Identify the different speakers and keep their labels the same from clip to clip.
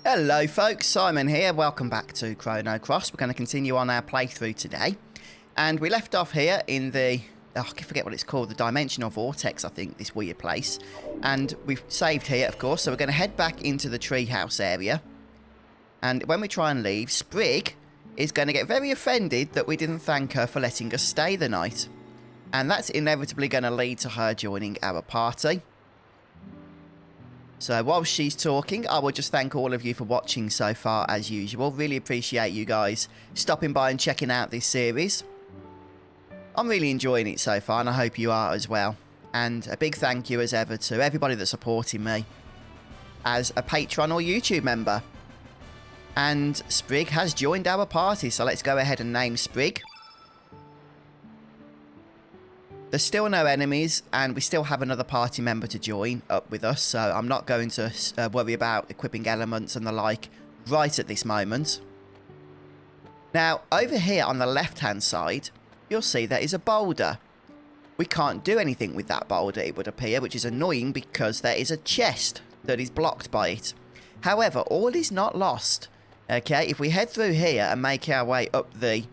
Speaker 1: Hello folks, Simon here, welcome back to Chrono Cross. We're going to continue on our playthrough today. And we left off here in the, I forget what it's called, the dimensional Vortex, I think, this weird place. And we've saved here, of course, so we're going to head back into the treehouse area. And when we try and leave, Sprig is going to get very offended that we didn't thank her for letting us stay the night. And that's inevitably going to lead to her joining our party. So while she's talking, I will just thank all of you for watching so far as usual. Really appreciate you guys stopping by and checking out this series. I'm really enjoying it so far and I hope you are as well. And a big thank you as ever to everybody that's supporting me as a Patreon or YouTube member. And Sprig has joined our party, so let's go ahead and name Sprig. There's still no enemies, and we still have another party member to join up with us, so I'm not going to worry about equipping elements and the like right at this moment. Now, over here on the left-hand side, you'll see there is a boulder. We can't do anything with that boulder, it would appear, which is annoying because there is a chest that is blocked by it. However, all is not lost. Okay, if we head through here and make our way up the...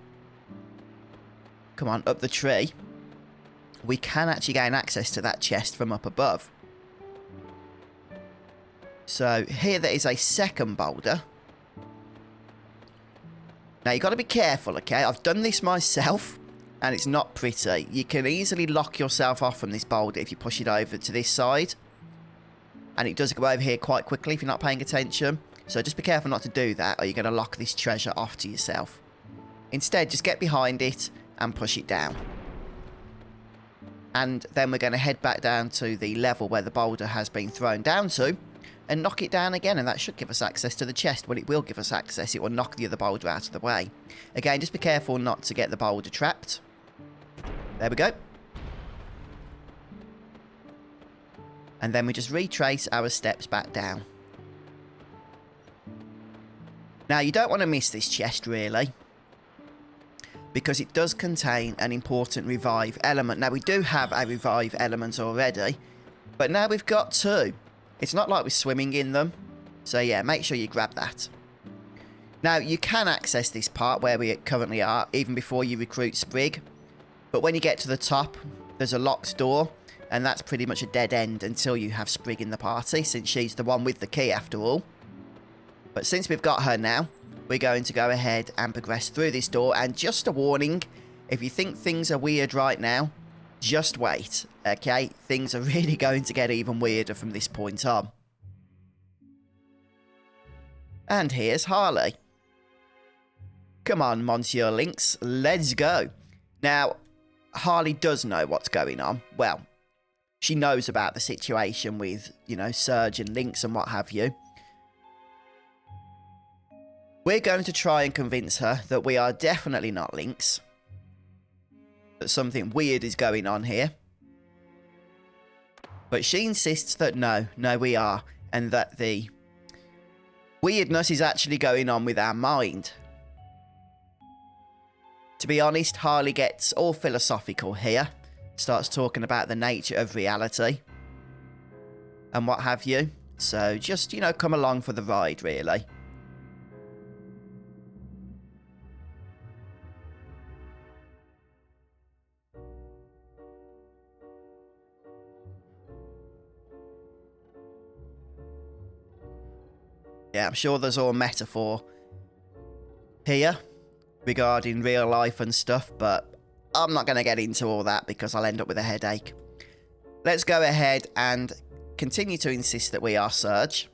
Speaker 1: up the tree... we can actually gain access to that chest from up above. So here there is a second boulder. Now you've got to be careful, okay? I've done this myself and it's not pretty. You can easily lock yourself off from this boulder if you push it over to this side. And it does go over here quite quickly if you're not paying attention. So just be careful not to do that or you're going to lock this treasure off to yourself. Instead, just get behind it and push it down. And then we're going to head back down to the level where the boulder has been thrown down to and knock it down again, and that should give us access to the chest. Well, it will give us access. It will knock the other boulder out of the way. Again, just be careful not to get the boulder trapped. There we go. And then we just retrace our steps back down. Now, you don't want to miss this chest, really, because it does contain an important revive element. Now, we do have a revive element already, but now we've got two. It's not like we're swimming in them. So, yeah, make sure you grab that. Now, you can access this part where we currently are, even before you recruit Sprig. But when you get to the top, there's a locked door, and that's pretty much a dead end until you have Sprig in the party, since she's the one with the key after all. But since we've got her now, we're going to go ahead and progress through this door. And just a warning, if you think things are weird right now, just wait, okay? Things are really going to get even weirder from this point on. And here's Harley. Come on, Monsieur Lynx, let's go. Now, Harley does know what's going on. Well, she knows about the situation with, you know, Serge and Lynx and what have you. We're going to try and convince her that we are definitely not Lynx. That something weird is going on here. But she insists that no, we are. And that the weirdness is actually going on with our mind. To be honest, Harley gets all philosophical here. Starts talking about the nature of reality. And what have you. So just, you know, come along for the ride, really. Yeah, I'm sure there's all metaphor here regarding real life and stuff, but I'm not going to get into all that because I'll end up with a headache. Let's go ahead and continue to insist that we are Serge.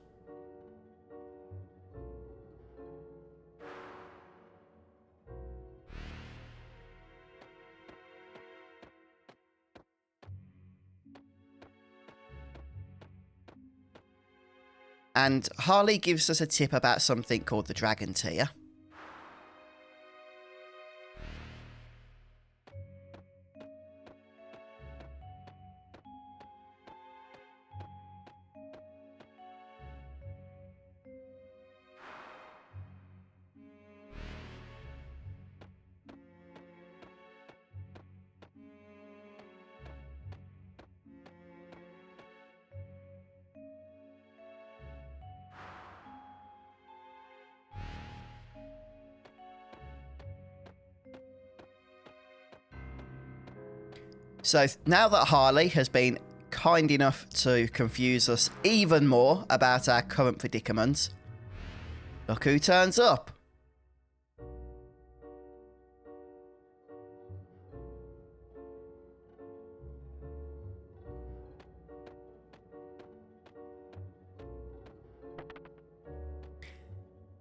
Speaker 1: And Harley gives us a tip about something called the Dragon Tier. So now that Harley has been kind enough to confuse us even more about our current predicament, look who turns up.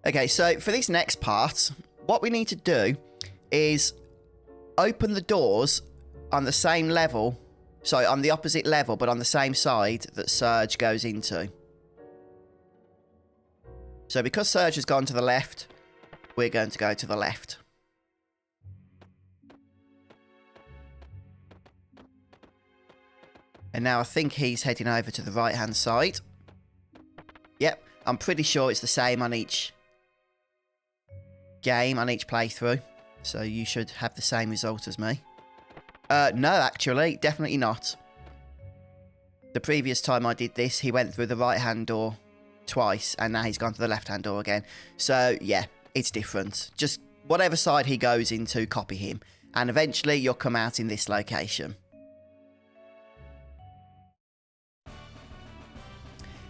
Speaker 1: Okay, so for this next part, what we need to do is open the doors on the same level, sorry, on the opposite level, but on the same side that Serge goes into. So because Serge has gone to the left, we're going to go to the left. And now I think he's heading over to the right-hand side. Yep, I'm pretty sure it's the same on each game, on each playthrough. So you should have the same result as me. No, actually, definitely not. The previous time I did this, he went through the right-hand door twice, and now he's gone to the left-hand door again. So, yeah, it's different. Just whatever side he goes into, copy him. And eventually, you'll come out in this location.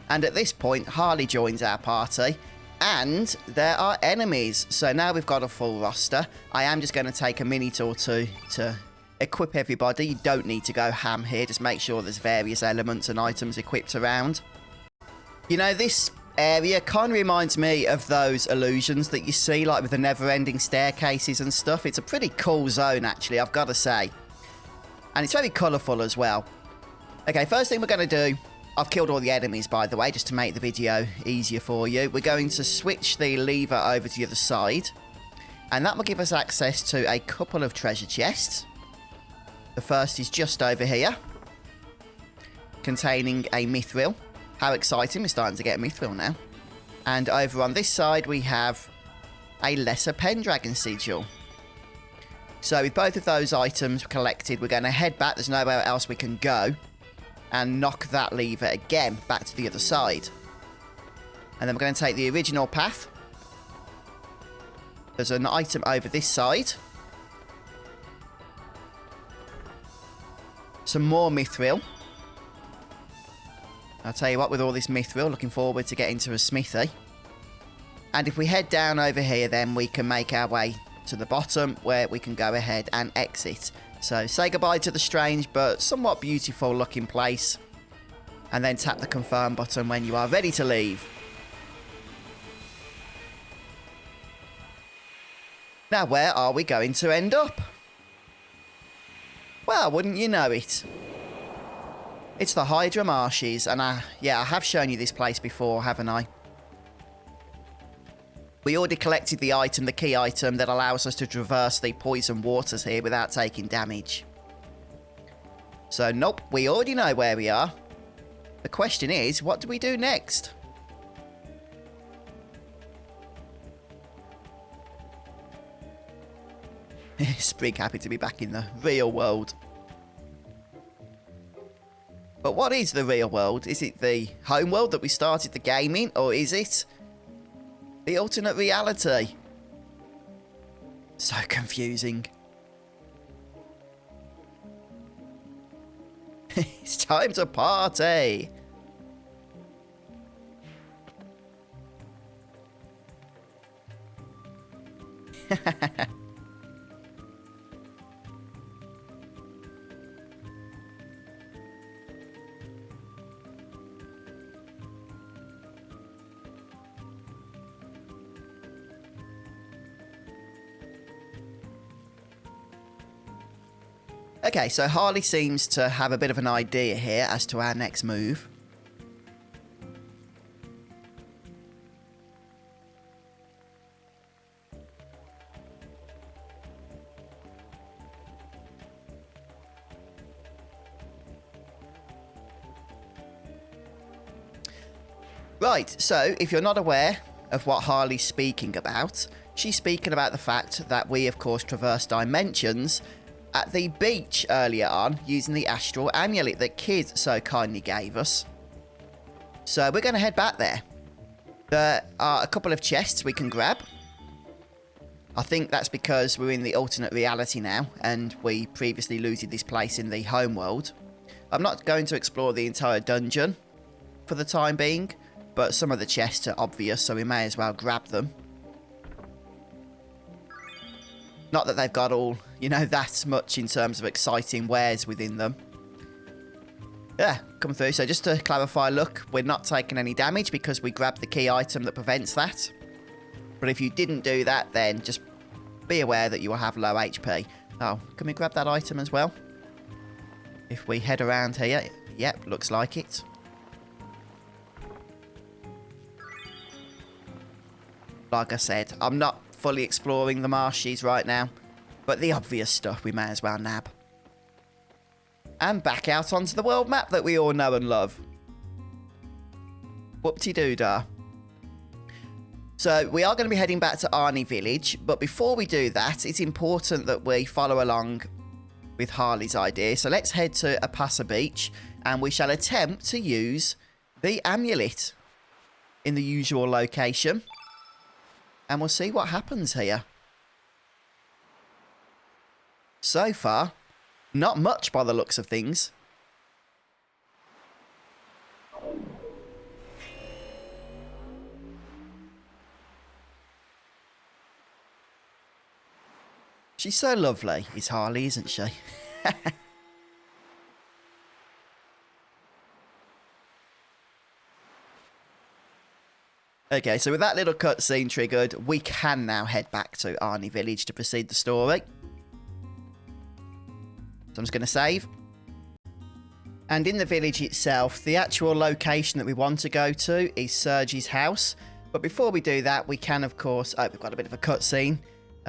Speaker 1: And at this point, Harley joins our party. And there are enemies. So now we've got a full roster. I am just going to take a minute or two to equip everybody. You don't need to go ham here. Just make sure there's various elements and items equipped around. You know, this area kind of reminds me of those illusions that you see, like with the never-ending staircases and stuff. It's a pretty cool zone, actually, I've got to say. And it's very colourful as well. Okay, first thing we're going to do... I've killed all the enemies, by the way, just to make the video easier for you. We're going to switch the lever over to the other side. And that will give us access to a couple of treasure chests. The first is just over here, containing a mithril. How exciting, we're starting to get a mithril now. And over on this side, we have a lesser pendragon sigil. So with both of those items collected, we're going to head back. There's nowhere else we can go. And knock that lever again back to the other side. And then we're going to take the original path. There's an item over this side. Some more mithril. I'll tell you what, with all this mithril, looking forward to getting to a smithy. And if we head down over here, then we can make our way to the bottom, where we can go ahead and exit. So say goodbye to the strange but somewhat beautiful looking place. And then tap the confirm button when you are ready to leave. Now where are we going to end up? Well, wouldn't you know it? It's the Hydra Marshes, and yeah, I have shown you this place before, haven't I? We already collected the item, the key item, that allows us to traverse the poison waters here without taking damage. So, nope, we already know where we are. The question is, what do we do next? Sprig happy to be back in the real world. But what is the real world? Is it the home world that we started the game in, or is it the alternate reality? So confusing. It's time to party. Okay, so Harley seems to have a bit of an idea here as to our next move. Right, so if you're not aware of what Harley's speaking about, she's speaking about the fact that we, of course, traverse dimensions at the beach earlier on using the astral amulet that Kid so kindly gave us. So we're going to head back there. There are a couple of chests we can grab. I think that's because we're in the alternate reality now, and we previously looted this place in the home world. I'm not going to explore the entire dungeon for the time being, but some of the chests are obvious, so we may as well grab them. Not that they've got all, you know, that much in terms of exciting wares within them. Yeah, come through. So just to clarify, look, we're not taking any damage because we grabbed the key item that prevents that. But if you didn't do that, then just be aware that you will have low HP. Oh, can we grab that item as well? If we head around here, yep, looks like it. Like I said, I'm not fully exploring the marshes right now, but the obvious stuff we may as well nab. And back out onto the world map that we all know and love. Whoop-de-doo-dah. So we are going to be heading back to Arnie Village, but before we do that, it's important that we follow along with Harley's idea. So let's head to Opassa Beach, and we shall attempt to use the amulet in the usual location. And we'll see what happens here. So far, not much by the looks of things. She's so lovely, is Harley, isn't she? Okay, so with that little cutscene triggered, we can now head back to Arnie Village to proceed the story. So I'm just going to save. And in the village itself, the actual location that we want to go to is Serge's house. But before we do that, we can, of course... Oh, we've got a bit of a cutscene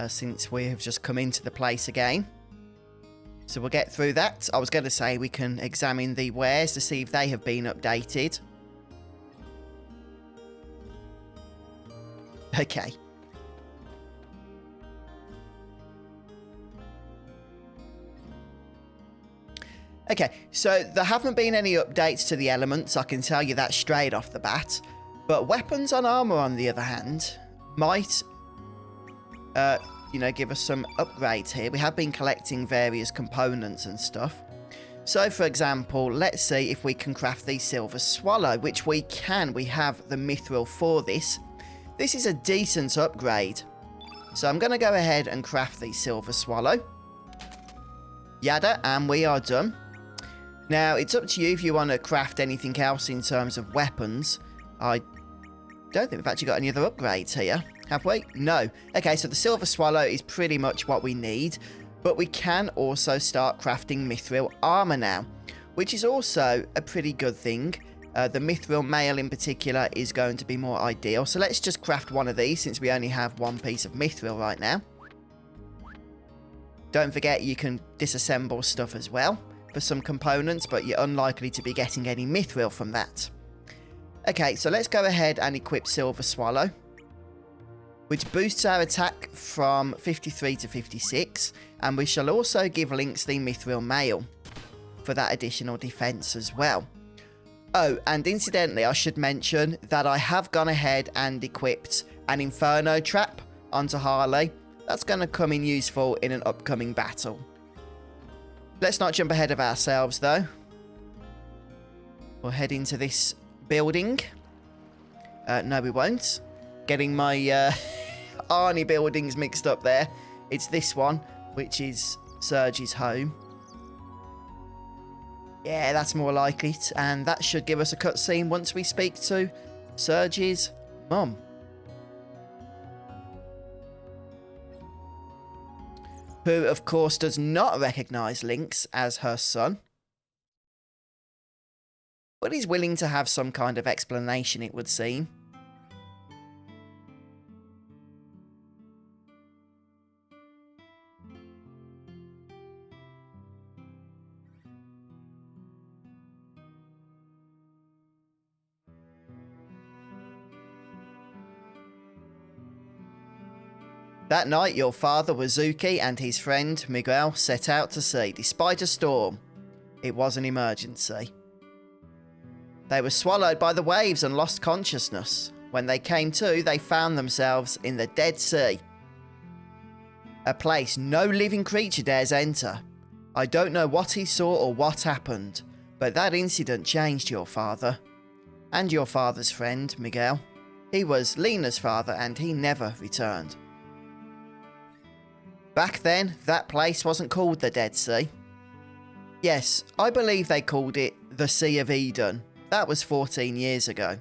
Speaker 1: since we have just come into the place again. So we'll get through that. I was going to say we can examine the wares to see if they have been updated. Okay. Okay, so there haven't been any updates to the elements, I can tell you that straight off the bat. But weapons and armor, on the other hand, might, you know, give us some upgrades here. We have been collecting various components and stuff. So, for example, let's see if we can craft the Silver Swallow, which we can. We have the mithril for this. This is a decent upgrade. So I'm going to go ahead and craft the Silver Swallow. Yada, and we are done. Now, it's up to you if you want to craft anything else in terms of weapons. I don't think we've actually got any other upgrades here, have we? No. Okay, so the Silver Swallow is pretty much what we need. But we can also start crafting mithril armor now, which is also a pretty good thing. The mithril mail in particular is going to be more ideal. So let's just craft one of these since we only have one piece of mithril right now. Don't forget you can disassemble stuff as well for some components, but you're unlikely to be getting any mithril from that. Okay, so let's go ahead and equip Silver Swallow, which boosts our attack from 53 to 56, and we shall also give Lynx the mithril mail for that additional defense as well. Oh, and incidentally, I should mention that I have gone ahead and equipped an Inferno Trap onto Harley. That's going to come in useful in an upcoming battle. Let's not jump ahead of ourselves, though. We'll head into this building. No, we won't. Getting my Arnie buildings mixed up there. It's this one, which is Serge's home. Yeah, that's more like it. And that should give us a cutscene once we speak to Serge's mum. Who, of course, does not recognise Lynx as her son. But is willing to have some kind of explanation, it would seem. That night, your father, Wazuki, and his friend, Miguel, set out to sea, despite a storm. It was an emergency. They were swallowed by the waves and lost consciousness. When they came to, they found themselves in the Dead Sea. A place no living creature dares enter. I don't know what he saw or what happened, but that incident changed your father. And your father's friend, Miguel. He was Lena's father and he never returned. Back then, that place wasn't called the Dead Sea. Yes, I believe they called it the Sea of Eden. That was 14 years ago.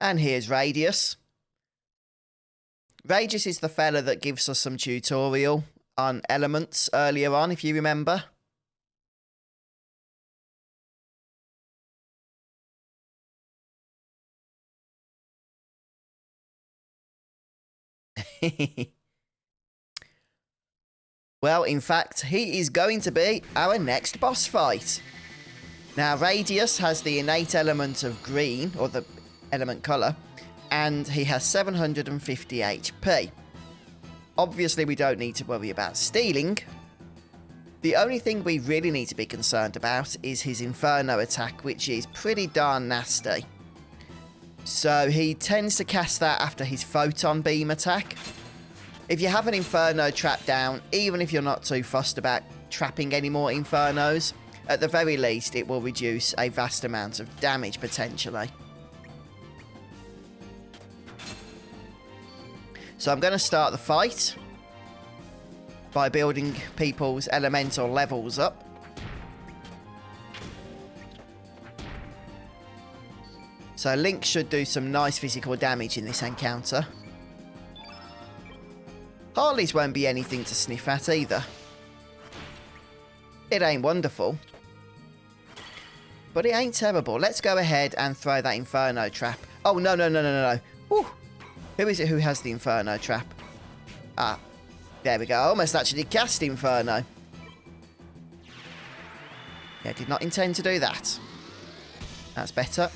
Speaker 1: And here's Radius. Radius is the fella that gives us some tutorial on elements earlier on, if you remember. Well, in fact, he is going to be our next boss fight. Now, Radius has the innate element of green, or the element colour, and he has 750 HP. Obviously, we don't need to worry about stealing. The only thing we really need to be concerned about is his Inferno attack, which is pretty darn nasty. So he tends to cast that after his Photon Beam attack. If you have an Inferno trap down, even if you're not too fussed about trapping any more Infernos, at the very least it will reduce a vast amount of damage potentially. So I'm going to start the fight by building people's elemental levels up. So Lynx should do some nice physical damage in this encounter. Harley's won't be anything to sniff at either. It ain't wonderful, but it ain't terrible. Let's go ahead and throw that Inferno trap. Oh, no. Whew. Who is it who has the Inferno trap? Ah, there we go. I almost actually cast Inferno. Yeah, did not intend to do that. That's better.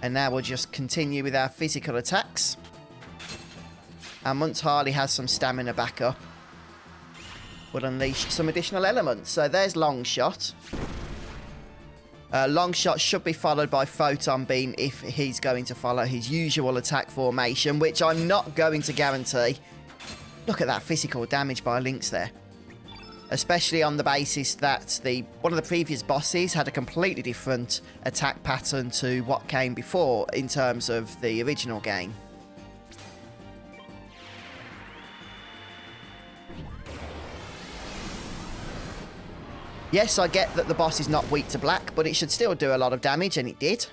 Speaker 1: And now we'll just continue with our physical attacks. And once Harley has some stamina back up, we'll unleash some additional elements. So there's Long Shot. Long Shot should be followed by Photon Beam if he's going to follow his usual attack formation, which I'm not going to guarantee. Look at that physical damage by Lynx there. Especially on the basis that one of the previous bosses had a completely different attack pattern to what came before in terms of the original game. Yes, I get that the boss is not weak to black, but it should still do a lot of damage, and it did.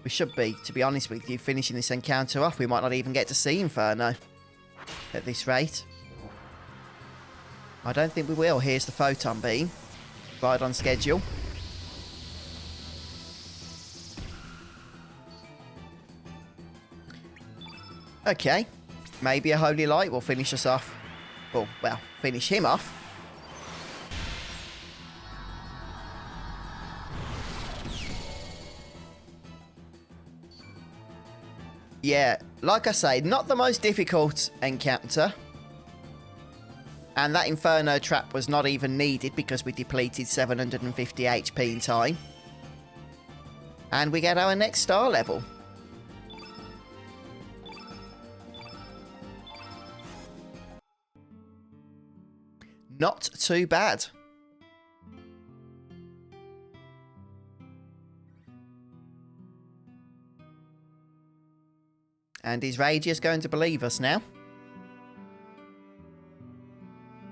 Speaker 1: We should be, to be honest with you, finishing this encounter off. We might not even get to see Inferno at this rate. I don't think we will. Here's the Photon Beam. Right on schedule. Okay. Maybe a Holy Light will finish us off. Well, finish him off. Yeah, like I say, not the most difficult encounter. And that Inferno trap was not even needed because we depleted 750 HP in time. And we get our next star level. Not too bad. And is Radius going to believe us now?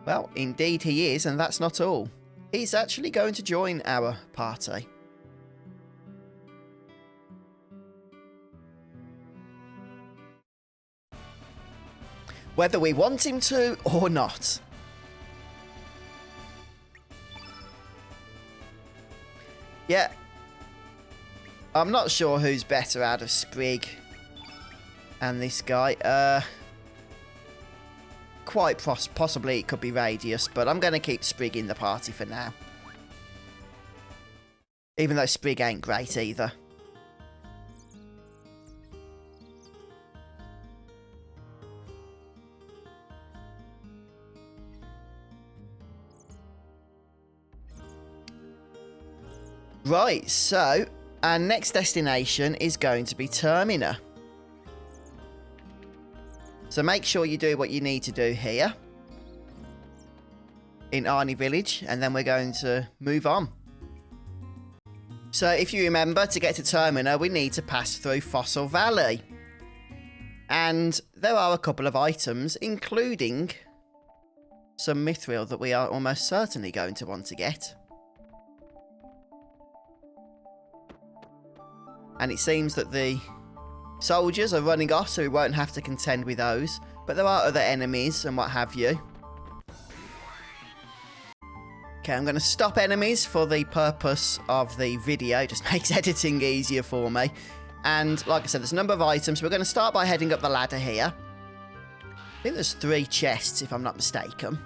Speaker 1: Well, indeed he is, and that's not all. He's actually going to join our party. Whether we want him to or not. Yeah. I'm not sure who's better out of Sprig and this guy. Quite possibly it could be Radius, but I'm going to keep Sprig in the party for now. Even though Sprig ain't great either. Right, so our next destination is going to be Termina. So make sure you do what you need to do here in Arnie Village, and then we're going to move on. So if you remember, to get to Termina, we need to pass through Fossil Valley. And there are a couple of items, including some mithril that we are almost certainly going to want to get. And it seems that the soldiers are running off, so we won't have to contend with those. But there are other enemies and what have you. Okay, I'm going to stop enemies for the purpose of the video. It just makes editing easier for me. And like I said, there's a number of items. We're going to start by heading up the ladder here. I think there's 3 chests, if I'm not mistaken.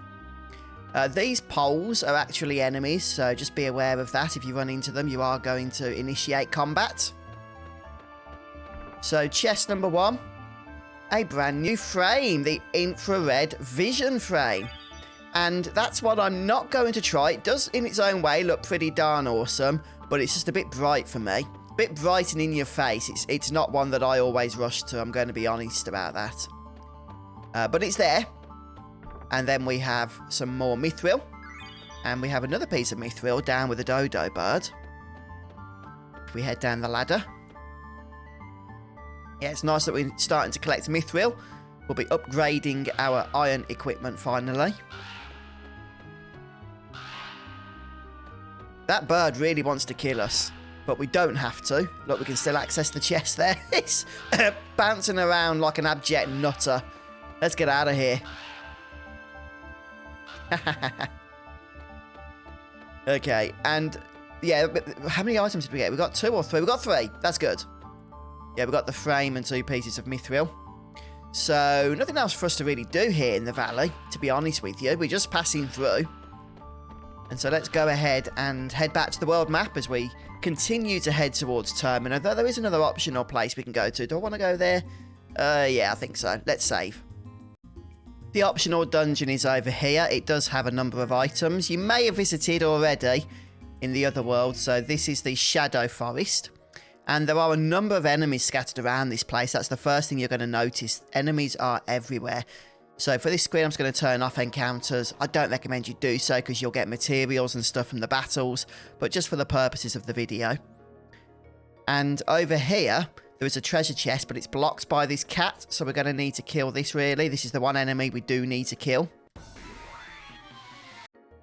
Speaker 1: These poles are actually enemies, so just be aware of that. If you run into them, you are going to initiate combat. So, chest number 1, a brand new frame, the infrared vision frame. And that's what I'm not going to try. It does, in its own way, look pretty darn awesome, but it's just a bit bright for me. A bit bright and in your face. It's not one that I always rush to, I'm going to be honest about that. But it's there. And then we have some more mithril. And we have another piece of mithril down with a dodo bird. If we head down the ladder. Yeah, it's nice that we're starting to collect mithril. We'll be upgrading our iron equipment finally. That bird really wants to kill us, but we don't have to. Look, we can still access the chest there. It's bouncing around like an abject nutter. Let's get out of here. Okay, and yeah, how many items did we get? We got 2 or 3? We got 3. That's good. Yeah, we got the frame and 2 pieces of mithril. So, nothing else for us to really do here in the valley, to be honest with you. We're just passing through. And so let's go ahead and head back to the world map as we continue to head towards Termina. Though there is another optional place we can go to. Do I want to go there? Yeah, I think so. Let's save. The optional dungeon is over here. It does have a number of items. You may have visited already in the other world. So this is the Shadow Forest. And there are a number of enemies scattered around this place. That's the first thing you're going to notice. Enemies are everywhere. So for this screen, I'm just going to turn off encounters. I don't recommend you do so because you'll get materials and stuff from the battles. But just for the purposes of the video. And over here, there is a treasure chest, but it's blocked by this cat. So we're going to need to kill this, really. This is the one enemy we do need to kill.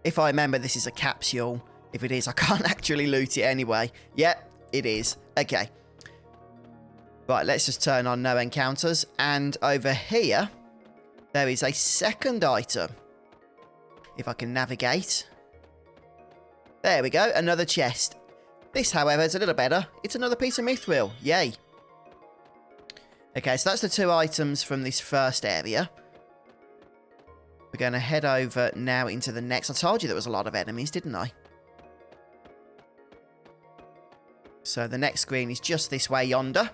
Speaker 1: If I remember, this is a capsule. If it is, I can't actually loot it anyway. Yep. It is. Okay. Right, let's just turn on no encounters. And over here, there is a second item. If I can navigate. There we go. Another chest. This, however, is a little better. It's another piece of mithril. Yay. Okay, so that's the 2 items from this first area. We're going to head over now into the next. I told you there was a lot of enemies, didn't I? So the next screen is just this way yonder.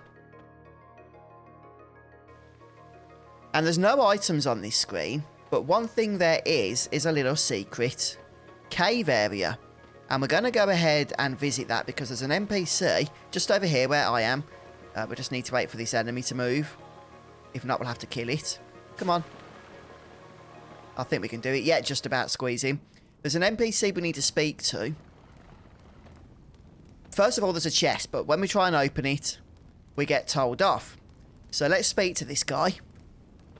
Speaker 1: And there's no items on this screen, but one thing there is a little secret cave area. And we're going to go ahead and visit that because there's an NPC just over here where I am. We just need to wait for this enemy to move. If not, we'll have to kill it. Come on. I think we can do it. Yeah, just about squeeze him. There's an NPC we need to speak to. First of all, there's a chest, but when we try and open it, we get told off. So let's speak to this guy.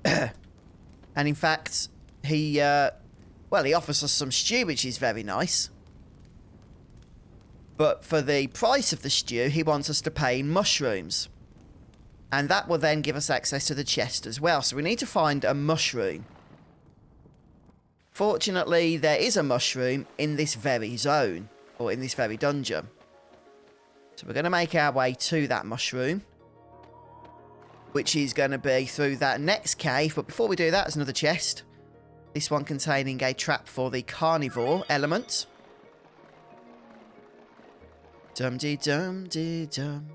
Speaker 1: And in fact, he offers us some stew, which is very nice. But for the price of the stew, he wants us to pay in mushrooms. And that will then give us access to the chest as well. So we need to find a mushroom. Fortunately, there is a mushroom in this very zone, or in this very dungeon. So we're going to make our way to that mushroom, which is going to be through that next cave. But before we do that, there's another chest. This one containing a trap for the carnivore element. Dum-dee-dum-dee-dum.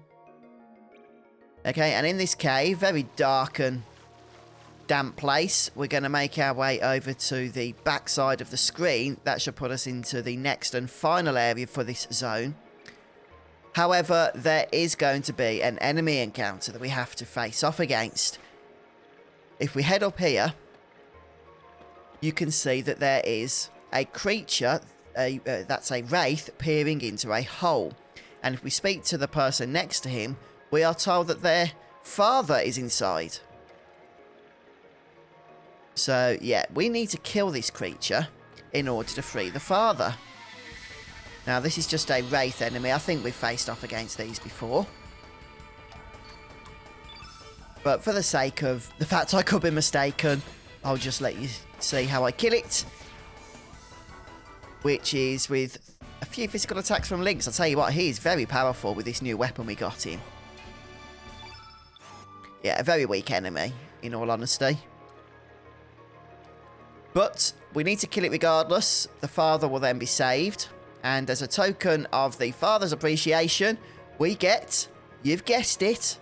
Speaker 1: Okay, and in this cave, very dark and damp place, we're going to make our way over to the back side of the screen. That should put us into the next and final area for this zone. However, there is going to be an enemy encounter that we have to face off against. If we head up here, you can see that there is a creature, that's a wraith, peering into a hole. And if we speak to the person next to him, we are told that their father is inside. So, yeah, we need to kill this creature in order to free the father. Now, this is just a wraith enemy. I think we've faced off against these before. But for the sake of the fact I could be mistaken, I'll just let you see how I kill it. Which is with a few physical attacks from Lynx. I'll tell you what, he is very powerful with this new weapon we got him. Yeah, a very weak enemy, in all honesty. But we need to kill it regardless. The father will then be saved. And as a token of the father's appreciation, we get, you've guessed it,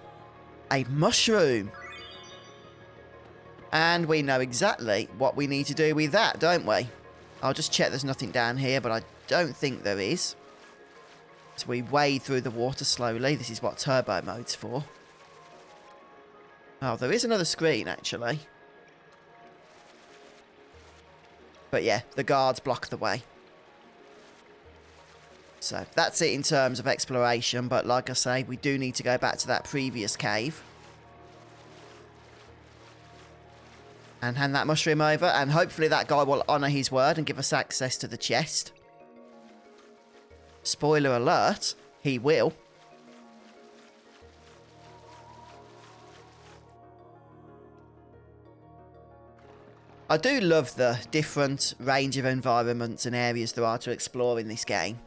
Speaker 1: a mushroom. And we know exactly what we need to do with that, don't we? I'll just check there's nothing down here, but I don't think there is. So we wade through the water slowly. This is what turbo mode's for. Oh, there is another screen, actually. But yeah, the guards block the way. So that's it in terms of exploration. But like I say, we do need to go back to that previous cave. And hand that mushroom over. And hopefully that guy will honour his word and give us access to the chest. Spoiler alert, he will. I do love the different range of environments and areas there are to explore in this game.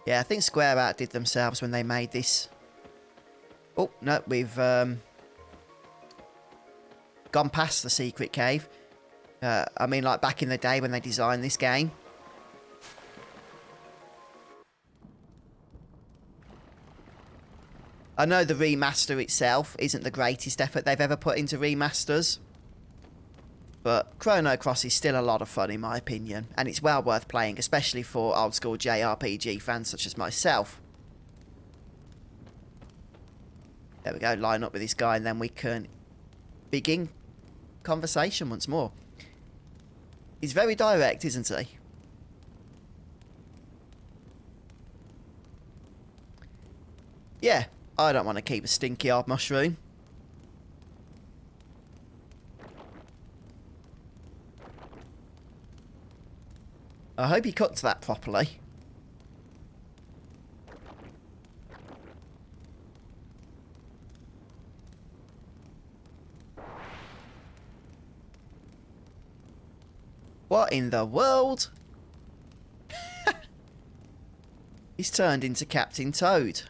Speaker 1: Yeah, I think Square outdid themselves when they made this. Oh, no, we've gone past the secret cave. I mean, like back in the day when they designed this game. I know the remaster itself isn't the greatest effort they've ever put into remasters. But Chrono Cross is still a lot of fun in my opinion. And it's well worth playing, especially for old school JRPG fans such as myself. There we go, line up with this guy and then we can begin conversation once more. He's very direct, isn't he? Yeah. I don't want to keep a stinky old mushroom. I hope he cooked that properly. What in the world? He's turned into Captain Toad.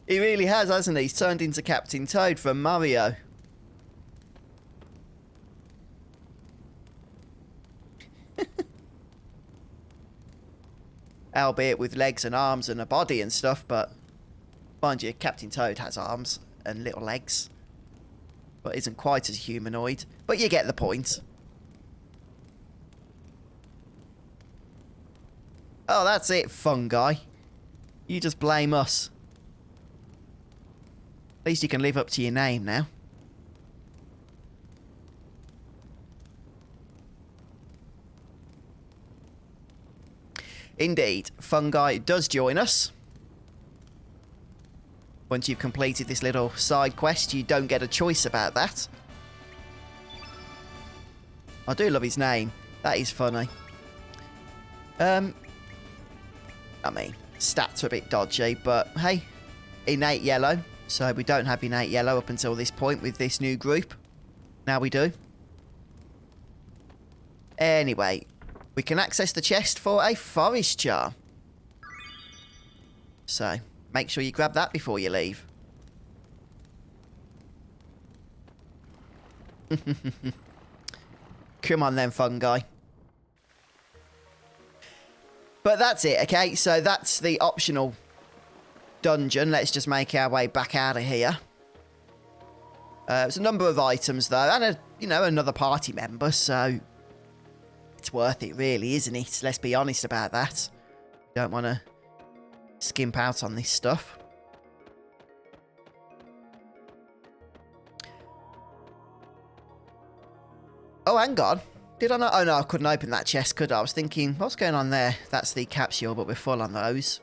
Speaker 1: He really has, hasn't he? He's turned into Captain Toad from Mario. Albeit with legs and arms and a body and stuff, but mind you, Captain Toad has arms and little legs. But isn't quite as humanoid. But you get the point. Oh, that's it, fungi. You just blame us. At least you can live up to your name now. Indeed, fungi does join us. Once you've completed this little side quest, you don't get a choice about that. I do love his name. That is funny. I mean, stats are a bit dodgy, but hey, innate yellow. So we don't have innate yellow up until this point with this new group. Now we do. Anyway, we can access the chest for a forest charm. So, make sure you grab that before you leave. Come on then, fungi. But that's it, okay? So that's the optional dungeon. Let's just make our way back out of here. There's a number of items, though, and, another party member, so it's worth it, really, isn't it? Let's be honest about that. Don't want to skimp out on this stuff. Oh, hang on. Did I not? Oh, no, I couldn't open that chest, could I? I was thinking, what's going on there? That's the capsule, but we're full on those.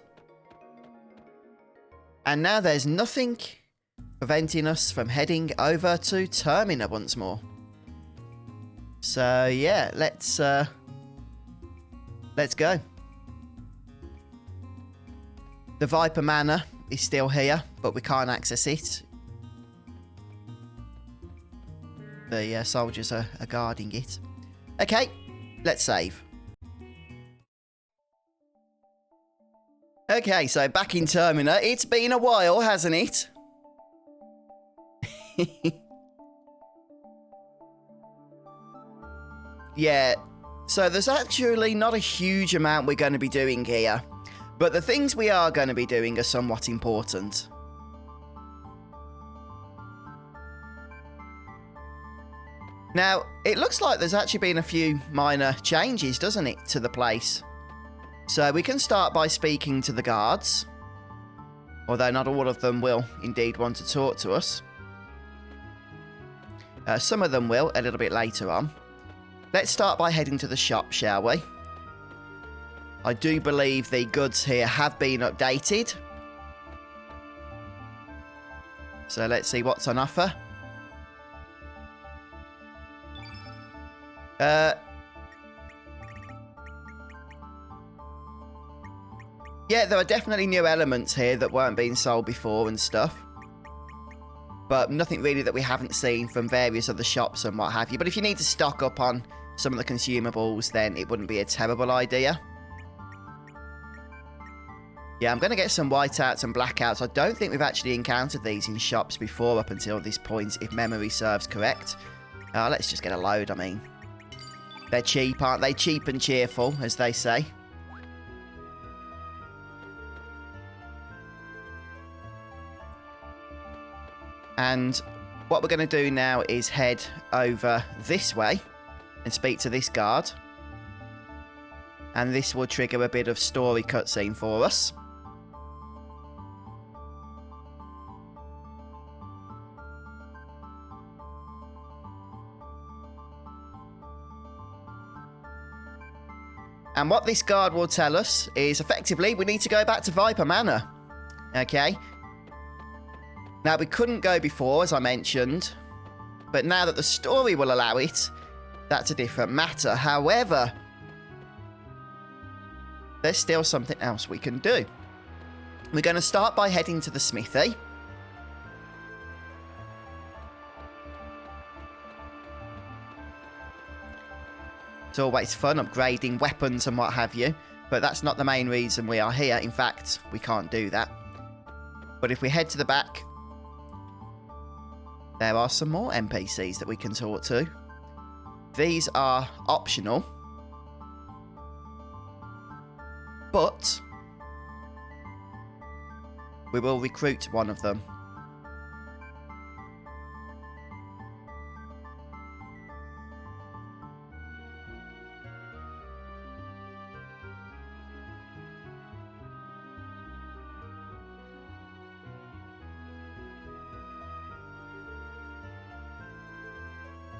Speaker 1: And now there's nothing preventing us from heading over to Termina once more. So, yeah, let's go. The Viper Manor is still here, but we can't access it. The soldiers are guarding it. Okay, let's save. Okay, so back in Termina. It's been a while, hasn't it? Yeah, so there's actually not a huge amount we're going to be doing here. But the things we are going to be doing are somewhat important. Now, it looks like there's actually been a few minor changes, doesn't it, to the place? So we can start by speaking to the guards. Although not all of them will indeed want to talk to us. Some of them will a little bit later on. Let's start by heading to the shop, shall we? I do believe the goods here have been updated. So let's see what's on offer. Yeah, there are definitely new elements here that weren't being sold before and stuff. But nothing really that we haven't seen from various other shops and what have you. But if you need to stock up on some of the consumables, then it wouldn't be a terrible idea. Yeah, I'm going to get some whiteouts and blackouts. I don't think we've actually encountered these in shops before up until this point, if memory serves correct. Let's just get a load, I mean. They're cheap, aren't they? Cheap and cheerful, as they say. And what we're going to do now is head over this way and speak to this guard. And this will trigger a bit of story cutscene for us. And what this guard will tell us is effectively we need to go back to Viper Manor. Okay. Now, we couldn't go before, as I mentioned, but now that the story will allow it, that's a different matter. However, there's still something else we can do. We're going to start by heading to the smithy. It's always fun upgrading weapons and what have you, but that's not the main reason we are here. In fact, we can't do that. But if we head to the back, there are some more NPCs that we can talk to. These are optional, but we will recruit one of them.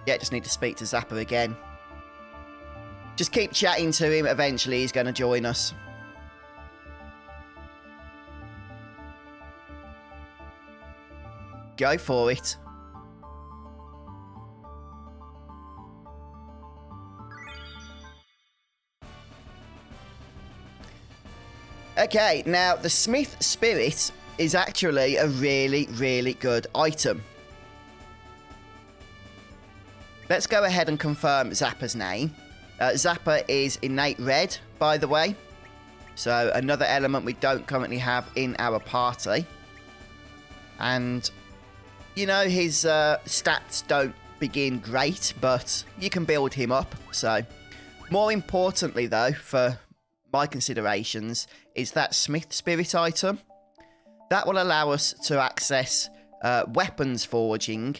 Speaker 1: Yeah, just need to speak to Zappa again. Just keep chatting to him. Eventually, he's going to join us. Go for it. Okay, now the Smith Spirit is actually a really, really good item. Let's go ahead and confirm Zappa's name. Zappa is innate red, by the way. So another element we don't currently have in our party. And, you know, his stats don't begin great, but you can build him up. So, more importantly, though, for my considerations, is that Smith Spirit item. That will allow us to access weapons forging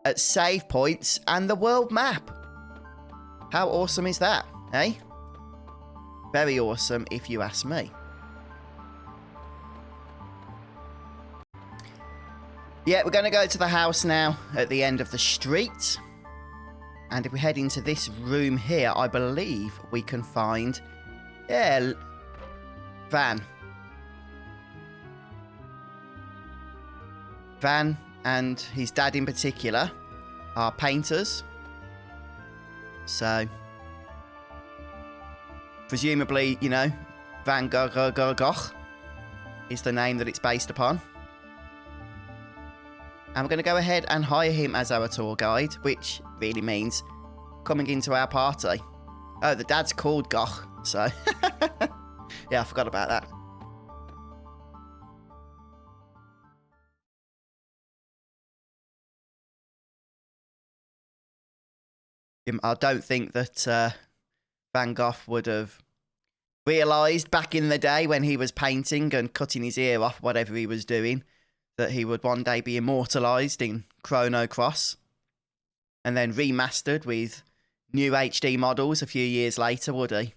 Speaker 1: at save points and the world map. How awesome is that, eh? Very awesome, if you ask me. Yeah, we're going to go to the house now at the end of the street. And if we head into this room here, I believe we can find... Yeah, Van. Van and his dad in particular are painters. So, presumably, you know, Van Gogh is the name that it's based upon. And we're going to go ahead and hire him as our tour guide, which really means coming into our party. Oh, the dad's called Goch, so... yeah, I forgot about that. I don't think that Van Gogh would have realised back in the day when he was painting and cutting his ear off, whatever he was doing, that he would one day be immortalised in Chrono Cross and then remastered with new HD models a few years later, would he?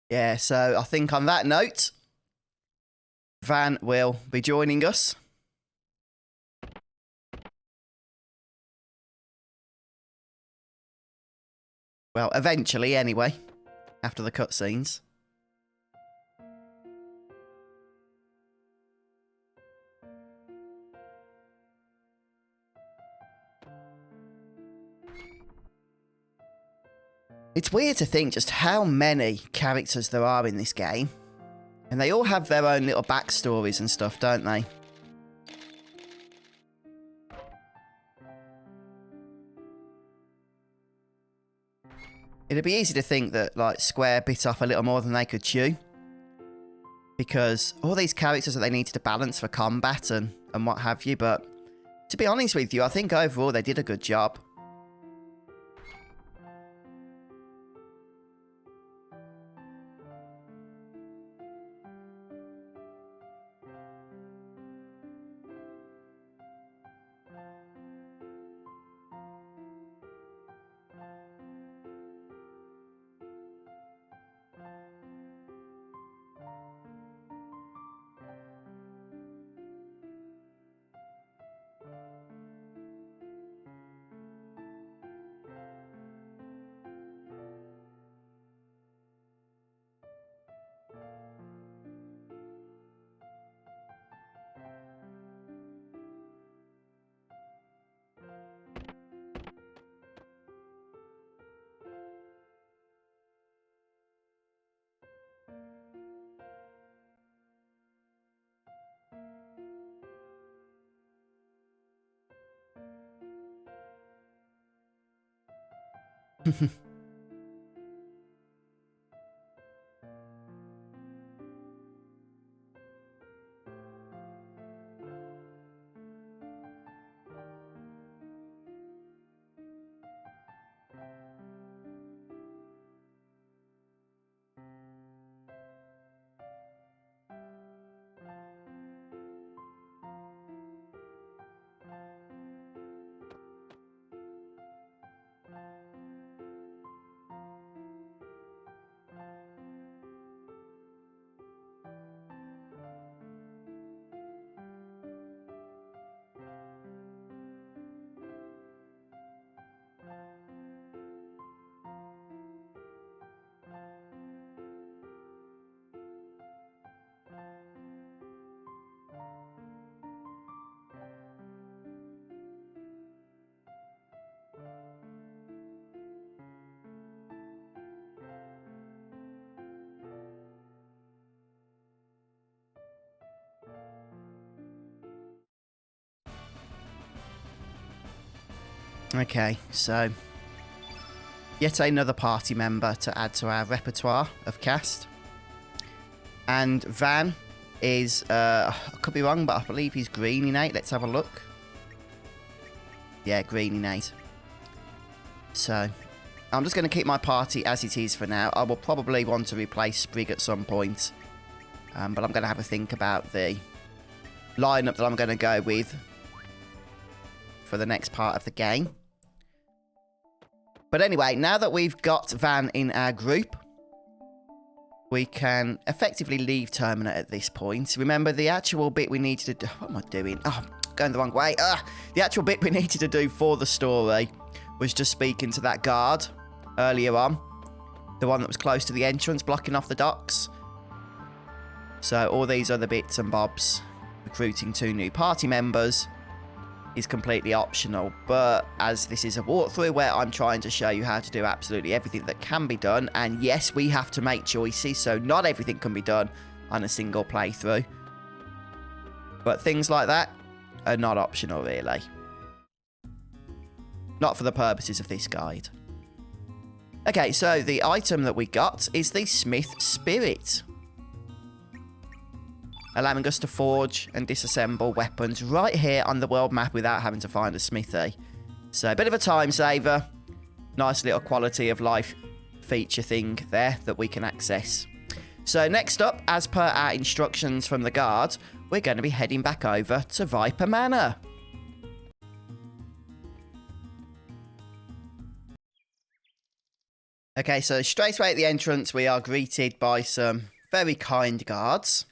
Speaker 1: Yeah, so I think on that note, Van will be joining us. Well, eventually, anyway, after the cutscenes. It's weird to think just how many characters there are in this game. And they all have their own little backstories and stuff, don't they? It'd be easy to think that, like, Square bit off a little more than they could chew. Because all these characters that they needed to balance for combat and what have you, but to be honest with you, I think overall they did a good job. Okay, so yet another party member to add to our repertoire of cast. And Van is, I could be wrong, but I believe he's green innate. Let's have a look. Yeah, green innate. So I'm just going to keep my party as it is for now. I will probably want to replace Sprig at some point. But I'm going to have a think about the lineup that I'm going to go with for the next part of the game. But anyway, now that we've got Van in our group, we can effectively leave Termina at this point. Remember, the actual bit we needed to do... What am I doing? Oh, going the wrong way. The actual bit we needed to do for the story was just speaking to that guard earlier on. The one that was close to the entrance, blocking off the docks. So all these other bits and bobs, recruiting 2 new party members, is completely optional. But as this is a walkthrough where I'm trying to show you how to do absolutely everything that can be done, and yes, we have to make choices, so not everything can be done on a single playthrough. But things like that are not optional, really. Not for the purposes of this guide. Okay, so the item that we got is the Smith Spirit, allowing us to forge and disassemble weapons right here on the world map without having to find a smithy. So a bit of a time saver. Nice little quality of life feature thing there that we can access. So next up, as per our instructions from the guard, we're going to be heading back over to Viper Manor. Okay, so straight away at the entrance, we are greeted by some very kind guards.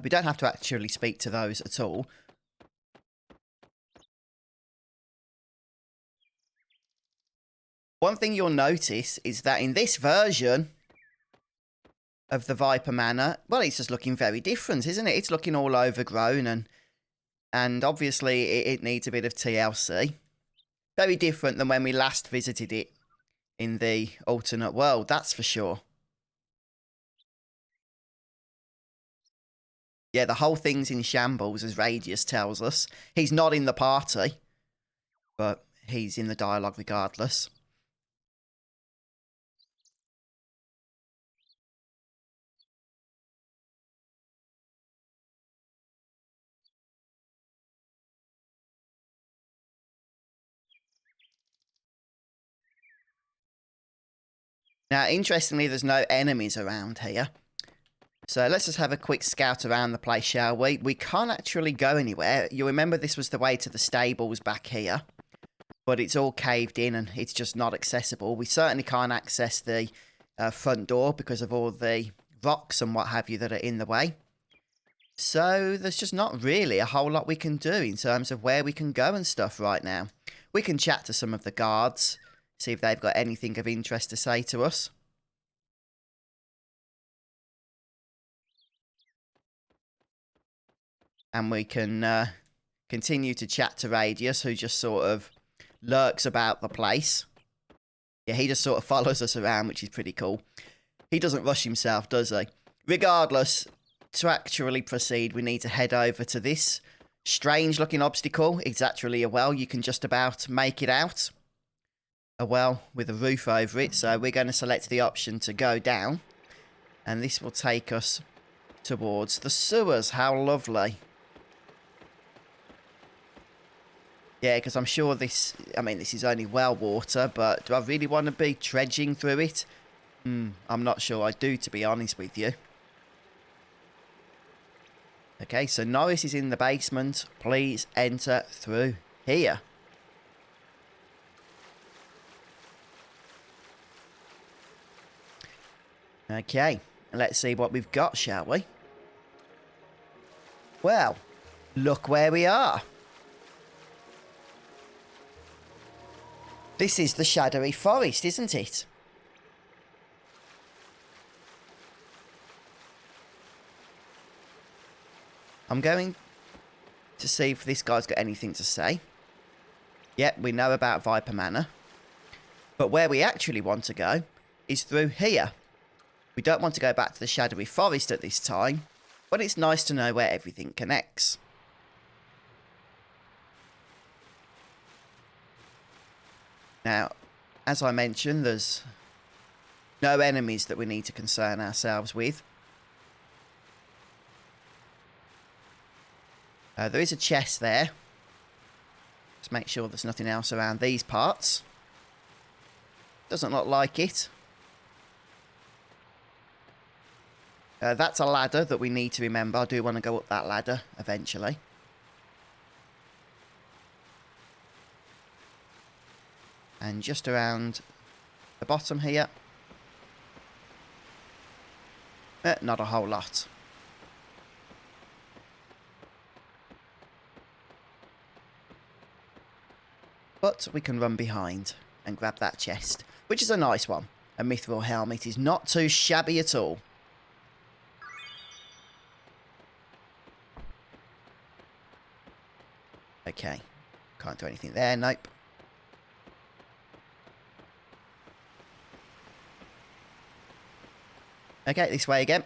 Speaker 1: We don't have to actually speak to those at all. One thing you'll notice is that in this version of the Viper Manor, well, it's just looking very different, isn't it? It's looking all overgrown and obviously it needs a bit of TLC. Very different than when we last visited it in the alternate world, that's for sure. Yeah, the whole thing's in shambles, as Radius tells us. He's not in the party, but he's in the dialogue regardless. Now, interestingly, there's no enemies around here. So let's just have a quick scout around the place, shall we? We can't actually go anywhere. You remember this was the way to the stables back here. But it's all caved in and it's just not accessible. We certainly can't access the front door because of all the rocks and what have you that are in the way. So there's just not really a whole lot we can do in terms of where we can go and stuff right now. We can chat to some of the guards, see if they've got anything of interest to say to us. And we can continue to chat to Radius, who just sort of lurks about the place. Yeah, he just sort of follows us around, which is pretty cool. He doesn't rush himself, does he? Regardless, to actually proceed, we need to head over to this strange-looking obstacle. It's actually a well. You can just about make it out. A well with a roof over it. So we're going to select the option to go down. And this will take us towards the sewers. How lovely. Yeah, because I'm sure this... I mean, this is only well water, but do I really want to be trudging through it? I'm not sure I do, to be honest with you. Okay, so Norris is in the basement. Please enter through here. Okay, let's see what we've got, shall we? Well, look where we are. This is the shadowy forest, isn't it? I'm going to see if this guy's got anything to say. Yep, we know about Viper Manor. But where we actually want to go is through here. We don't want to go back to the shadowy forest at this time, but it's nice to know where everything connects. Now, as I mentioned, there's no enemies that we need to concern ourselves with. There is a chest there. Just make sure there's nothing else around these parts. Doesn't look like it. That's a ladder that we need to remember. I do want to go up that ladder eventually. And just around the bottom here. Not a whole lot. But we can run behind and grab that chest, which is a nice one. A mithril helmet is not too shabby at all. Okay, can't do anything there, nope. Okay, this way again.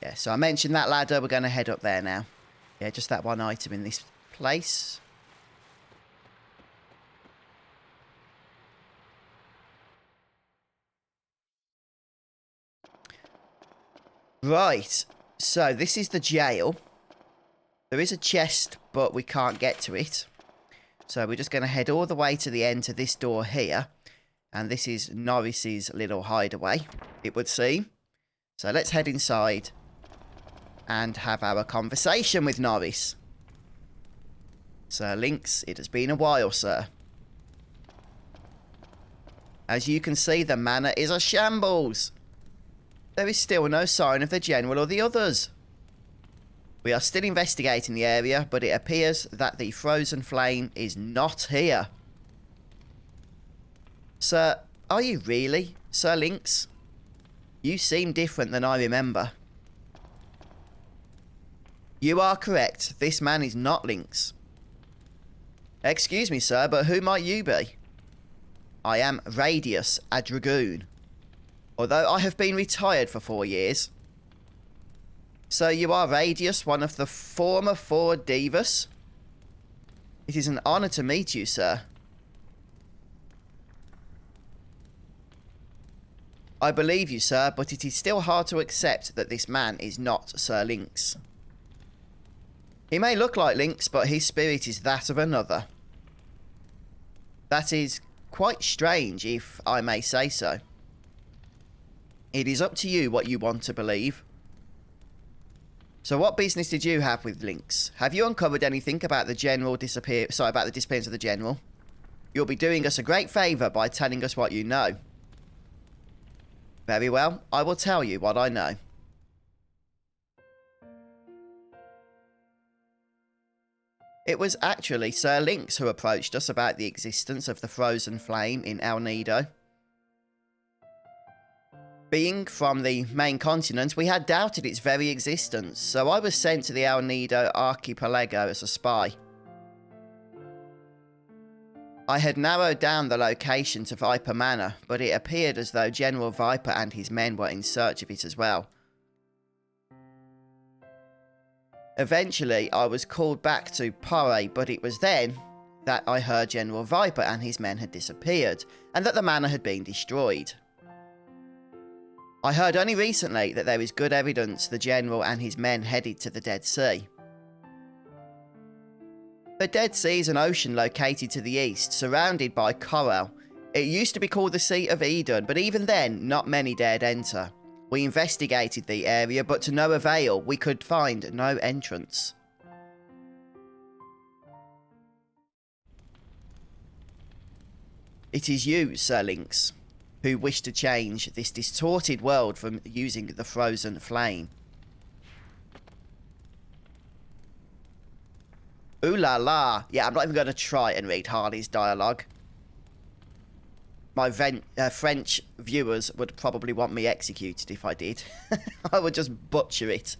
Speaker 1: Yeah, so I mentioned that ladder. We're going to head up there now. Yeah, just that one item in this place. Right, so this is the jail. There is a chest, but we can't get to it. So we're just going to head all the way to the end to this door here. And this is Norris's little hideaway, it would seem. So let's head inside and have our conversation with Norris. Sir Lynx, it has been a while, sir. As you can see, the manor is a shambles. There is still no sign of the general or the others. We are still investigating the area, but it appears that the frozen flame is not here. Sir, are you really, Sir Lynx? You seem different than I remember. You are correct. This man is not Lynx. Excuse me, sir, but who might you be? I am Radius, a dragoon. Although I have been retired for 4 years. So you are Radius, one of the former 4 Divas? It is an honour to meet you, sir. I believe you, sir, but it is still hard to accept that this man is not Sir Lynx. He may look like Lynx, but his spirit is that of another. That is quite strange, if I may say so. It is up to you what you want to believe. So what business did you have with Lynx? Have you uncovered anything about the about the disappearance of the general? You'll be doing us a great favour by telling us what you know. Very well, I will tell you what I know. It was actually Sir Lynx who approached us about the existence of the frozen flame in El Nido. Being from the main continent, we had doubted its very existence, so I was sent to the El Nido archipelago as a spy. I had narrowed down the location to Viper Manor, but it appeared as though General Viper and his men were in search of it as well. Eventually, I was called back to Pore, but it was then that I heard General Viper and his men had disappeared, and that the manor had been destroyed. I heard only recently that there is good evidence the General and his men headed to the Dead Sea. The Dead Sea is an ocean located to the east, surrounded by coral. It used to be called the Sea of Eden, but even then, not many dared enter. We investigated the area, but to no avail. We could find no entrance. It is you, Sir Lynx, who wish to change this distorted world from using the frozen flame. Ooh la la. Yeah, I'm not even going to try and read Harley's dialogue. My French viewers would probably want me executed if I did. I would just butcher it.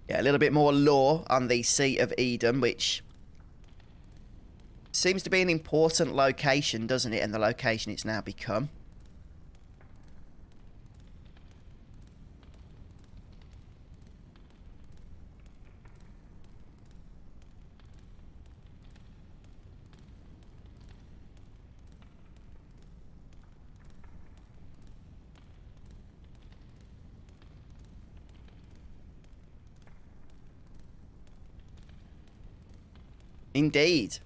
Speaker 1: Yeah, a little bit more lore on the Sea of Eden, which seems to be an important location, doesn't it? And the location it's now become. Indeed.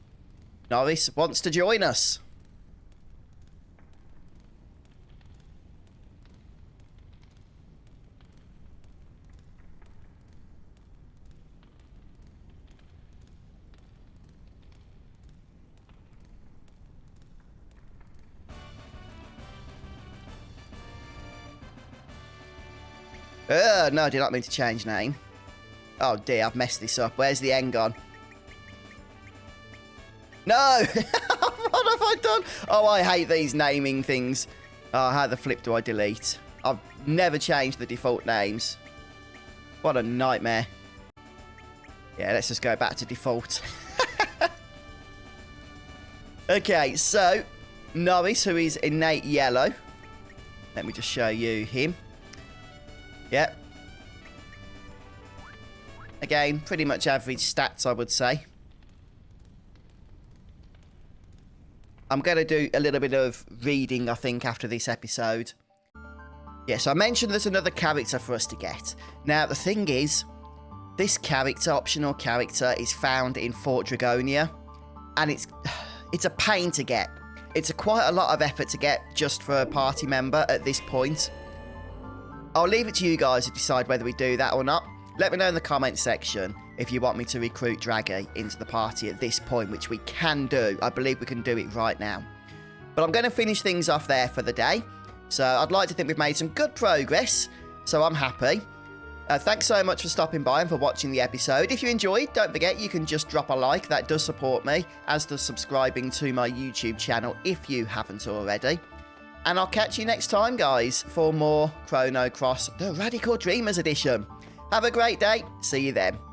Speaker 1: Norris wants to join us. No, I did not mean to change name. Oh dear, I've messed this up. Where's the N gone? No! What have I done? Oh, I hate these naming things. Oh, how the flip do I delete? I've never changed the default names. What a nightmare. Yeah, let's just go back to default. Okay, so Norris, who is innate yellow. Let me just show you him. Yep. Again, pretty much average stats, I would say. I'm going to do a little bit of reading, I think, after this episode. Yes, I mentioned there's another character for us to get. Now, the thing is, this character, optional character, is found in Fort Dragonia. And it's a pain to get. It's quite a lot of effort to get just for a party member at this point. I'll leave it to you guys to decide whether we do that or not. Let me know in the comments section if you want me to recruit Draggy into the party at this point, which we can do. I believe we can do it right now. But I'm going to finish things off there for the day. So I'd like to think we've made some good progress. So I'm happy. Thanks so much for stopping by and for watching the episode. If you enjoyed, don't forget you can just drop a like. That does support me, as does subscribing to my YouTube channel if you haven't already. And I'll catch you next time, guys, for more Chrono Cross, the Radical Dreamers edition. Have a great day. See you then.